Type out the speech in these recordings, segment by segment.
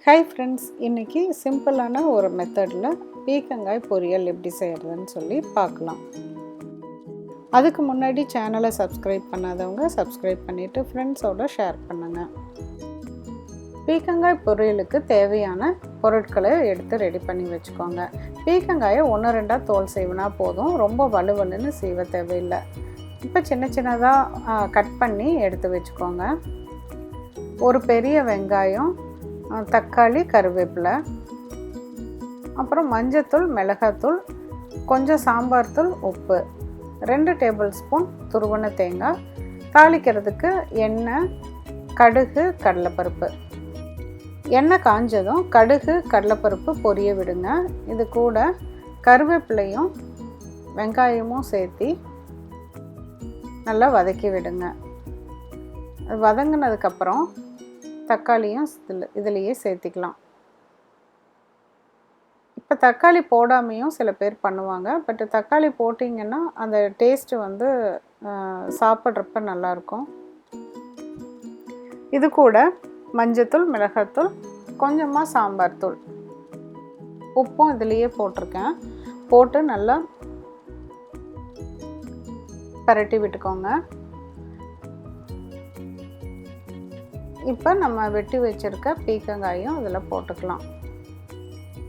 Hi friends, இன்றைக்கி சிம்பிளான ஒரு மெத்தடில் பீர்க்கங்காய் பொரியல் எப்படி செய்கிறதுன்னு சொல்லி பார்க்கலாம். அதுக்கு முன்னாடி சேனலை சப்ஸ்கிரைப் பண்ணாதவங்க சப்ஸ்கிரைப் பண்ணிவிட்டு ஃப்ரெண்ட்ஸோடு ஷேர் பண்ணுங்கள். பீர்க்கங்காய் பொரியலுக்கு தேவையான பொருட்களை எடுத்து ரெடி பண்ணி வச்சுக்கோங்க. பீர்க்கங்காயை 1-2 தோல் சீவினா போதும், ரொம்ப வலுவலுன்னு சீவ தேவையில்லை. இப்போ சின்ன சின்னதாக கட் பண்ணி எடுத்து வச்சுக்கோங்க. ஒரு பெரிய வெங்காயம், தக்காளி, கருவேப்பிலை, அப்புறம் மஞ்சத்தூள், மிளகாத்தூள், கொஞ்சம் சாம்பார் தூள், உப்பு, 2 டேபிள் ஸ்பூன் துருவன தேங்காய், தாளிக்கிறதுக்கு எண்ணெய், கடுகு, கடலைப்பருப்பு. எண்ணெய் காஞ்சதும் கடுகு, கடலைப்பருப்பு பொரிய விடுங்க. இது கூட கருவேப்பிலையும் வெங்காயமும் சேர்த்து நல்லா வதக்கி விடுங்க. அது வதங்கினதுக்கப்புறம் தக்காளியும் இதிலையே சேர்த்திக்கலாம். இப்போ தக்காளி போடாமையும் சில பேர் பண்ணுவாங்க. பட் தக்காளி போட்டிங்கன்னா அந்த டேஸ்ட்டு வந்து சாப்பிட்றப்ப நல்லாயிருக்கும். இது கூட மஞ்சத்தூள், மிளகாத்தூள், கொஞ்சமாக சாம்பார் தூள், உப்பும் இதிலையே போட்டிருக்கேன். போட்டு நல்லா பரட்டி விட்டுக்கோங்க. இப்போ நம்ம வெட்டி வச்சுருக்க பீர்க்கங்காயும் இதில் போட்டுக்கலாம்.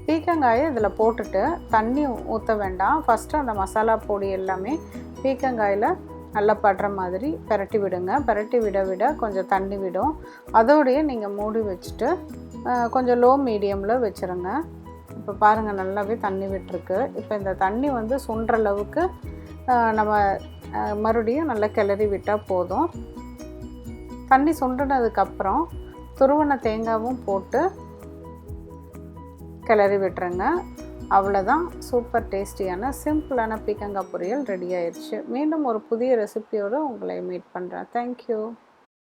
பீர்க்கங்காயை இதில் போட்டுட்டு தண்ணி ஊற்ற வேண்டாம். ஃபஸ்ட்டு அந்த மசாலா பொடி எல்லாமே பீர்க்கங்காயில் நல்லா படுற மாதிரி பரட்டி விடுங்க. பரட்டி விட விட கொஞ்சம் தண்ணி விடும். அதோடையே நீங்கள் மூடி வச்சுட்டு கொஞ்சம் லோ மீடியமில் வச்சுருங்க. இப்போ பாருங்கள், நல்லாவே தண்ணி விட்டுருக்கு. இப்போ இந்த தண்ணி வந்து சுண்டுற அளவுக்கு நம்ம மறுபடியும் நல்லா கிளறி விட்டால் போதும். தண்ணி சுண்டினதுக்கப்புறம் துருவன தேங்காயும் போட்டு கிளறி விட்டுருங்க. அவ்வளோதான், சூப்பர் டேஸ்டியான சிம்பிளான பீர்க்கங்காய் பொரியல் ரெடி ஆயிடுச்சு. மீண்டும் ஒரு புதிய ரெசிபியோடு உங்களை மீட் பண்ணுறேன். தேங்க்யூ.